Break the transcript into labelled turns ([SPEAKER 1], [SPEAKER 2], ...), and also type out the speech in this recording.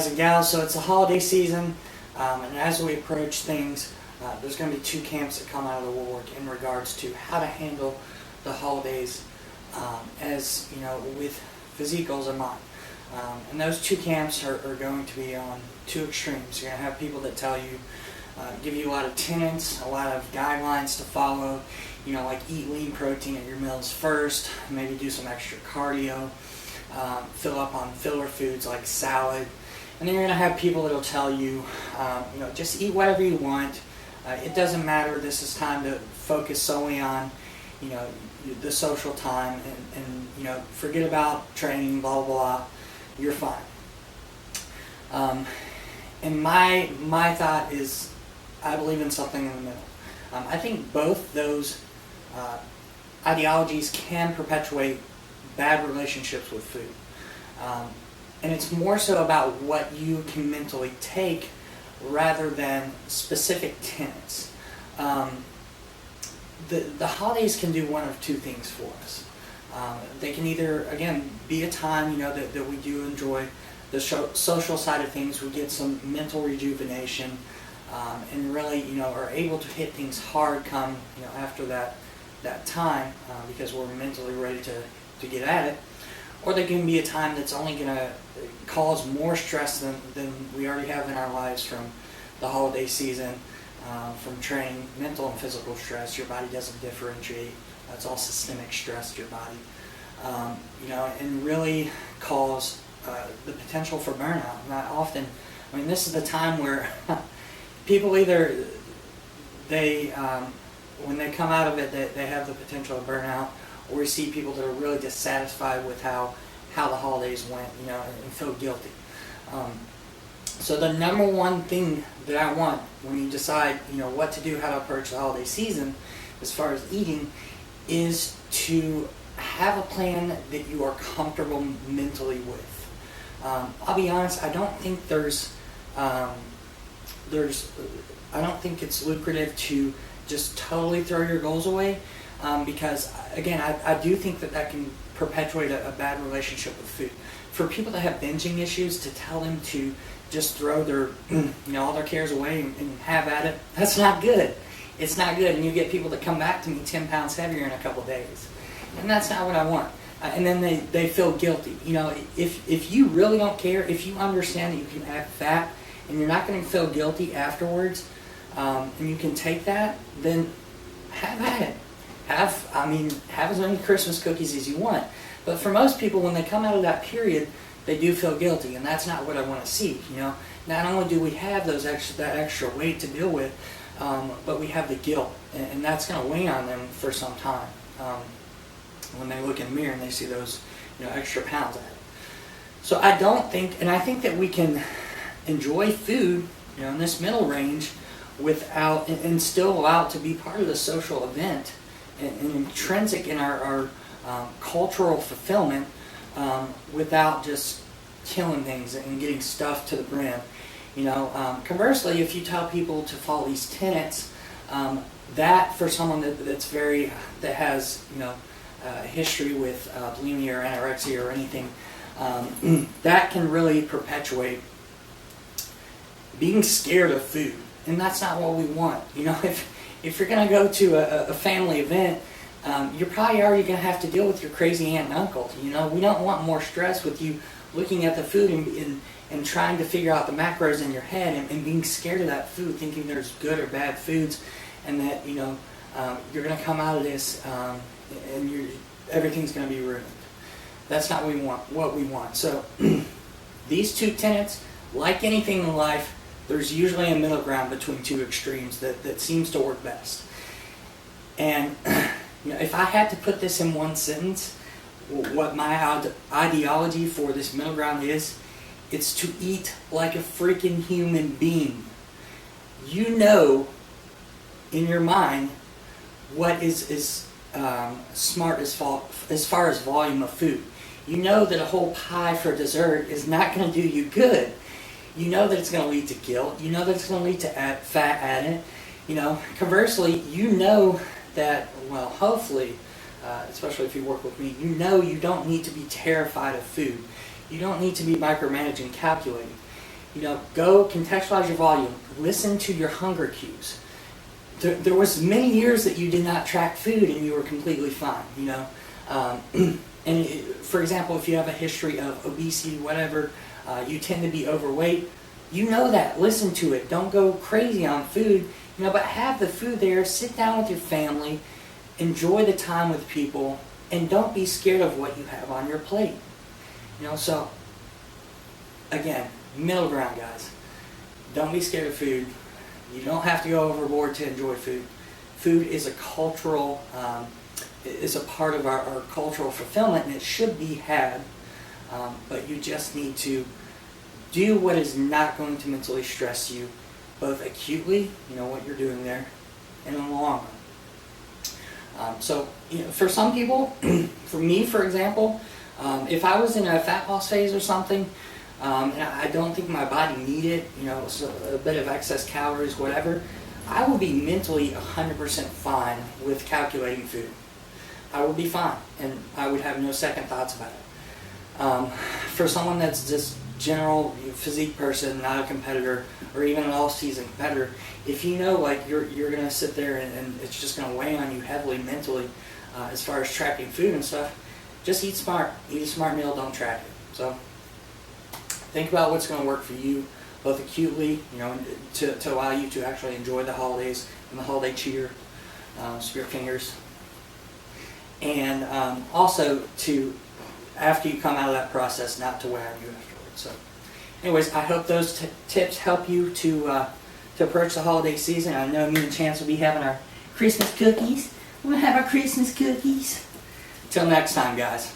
[SPEAKER 1] guys and gals. So it's the holiday season, and as we approach things, there's going to be two camps that come out of the woodwork in regards to how to handle the holidays, as you know, with physique goals in mind. And those two camps are going to be on two extremes. You're going to have people that tell you, give you a lot of tenets, a lot of guidelines to follow. You know, like eat lean protein at your meals first, maybe do some extra cardio, fill up on filler foods like salad. And then you're going to have people that will tell you, you know, just eat whatever you want. It doesn't matter. This is time to focus solely on, you know, the social time, and you know, forget about training, blah, blah, blah. You're fine. And my thought is, I believe in something in the middle. I think both those ideologies can perpetuate bad relationships with food. And it's more so about what you can mentally take rather than specific tenets. The holidays can do one of two things for us. They can either, again, be a time, you know, that we do enjoy the social side of things. We get some mental rejuvenation, and really, you know, are able to hit things hard come, you know, after that time, because we're mentally ready to get at it. Or they can be a time that's only going to cause more stress than we already have in our lives from the holiday season, from training, mental and physical stress. Your body doesn't differentiate. It's all systemic stress to your body. You know, and really cause the potential for burnout. Not often, I mean, this is the time where people either, when they come out of it, they have the potential of burnout, or we see people that are really dissatisfied with how the holidays went, you know, and feel guilty. So the number one thing that I want when you decide, you know, what to do, how to approach the holiday season, as far as eating, is to have a plan that you are comfortable mentally with. I'll be honest, I don't think I don't think it's lucrative to just totally throw your goals away, because again, I do think that can perpetuate a bad relationship with food. For people that have binging issues, to tell them to just throw their, you know, all their cares away and have at it, that's not good. It's not good, and you get people that come back to me 10 pounds heavier in a couple days, and that's not what I want. And then they feel guilty. You know, if you really don't care, if you understand that you can add fat and you're not going to feel guilty afterwards, and you can take that, then have at it. Have as many Christmas cookies as you want. But for most people, when they come out of that period, they do feel guilty, and that's not what I want to see. You know, not only do we have that extra weight to deal with, but we have the guilt, and that's going to weigh on them for some time. When they look in the mirror and they see those, you know, extra pounds added. So I think that we can enjoy food, you know, in this middle range, without and still allow it to be part of the social event and intrinsic in our cultural fulfillment, without just killing things and getting stuff to the brim. You know, conversely, if you tell people to follow these tenets, that for someone that has, you know, history with bulimia or anorexia or anything, that can really perpetuate being scared of food, and that's not what we want. You know, if you're going to go to a family event, you're probably already going to have to deal with your crazy aunt and uncle. You know, we don't want more stress with you looking at the food and trying to figure out the macros in your head and being scared of that food, thinking there's good or bad foods, and that, you know, you're going to come out of this and everything's going to be ruined. That's not what we want. So these two tenets, like anything in life, there's usually a middle ground between two extremes that seems to work best. And you know, if I had to put this in one sentence, what my ideology for this middle ground is, it's to eat like a freaking human being. You know, in your mind, what is smart as far as volume of food. You know that a whole pie for dessert is not going to do you good. You know that it's going to lead to guilt. You know that it's going to lead to fat added. You know, conversely, you know that, well, hopefully, especially if you work with me, you know you don't need to be terrified of food. You don't need to be micromanaging, calculating. Go contextualize your volume. Listen to your hunger cues. There was many years that you did not track food and you were completely fine. For example, if you have a history of obesity, whatever, you tend to be overweight. That. Listen to it. Don't go crazy on food. But have the food there. Sit down with your family. Enjoy the time with people, and don't be scared of what you have on your plate. So again, middle ground, guys. Don't be scared of food. You don't have to go overboard to enjoy food. Food is a cultural, is a part of our cultural fulfillment, and it should be had. But you just need to do what is not going to mentally stress you, both acutely, what you're doing there, and in the long run. For some people, for me, for example, if I was in a fat loss phase or something, and I don't think my body needed, a bit of excess calories, whatever, I would be mentally 100% fine with calculating food. I would be fine, and I would have no second thoughts about it. For someone that's just general physique person, not a competitor, or even an all-season competitor, if you're going to sit there and it's just going to weigh on you heavily mentally as far as tracking food and stuff, just eat smart. Eat a smart meal, don't track it. So think about what's going to work for you, both acutely, to allow you to actually enjoy the holidays and the holiday cheer, spirit fingers, and also to, after you come out of that process, not to wear on you afterwards. So anyways, I hope those tips help you to approach the holiday season. I know me and Chance will be having our Christmas cookies. We'll have our Christmas cookies. Till next time, guys.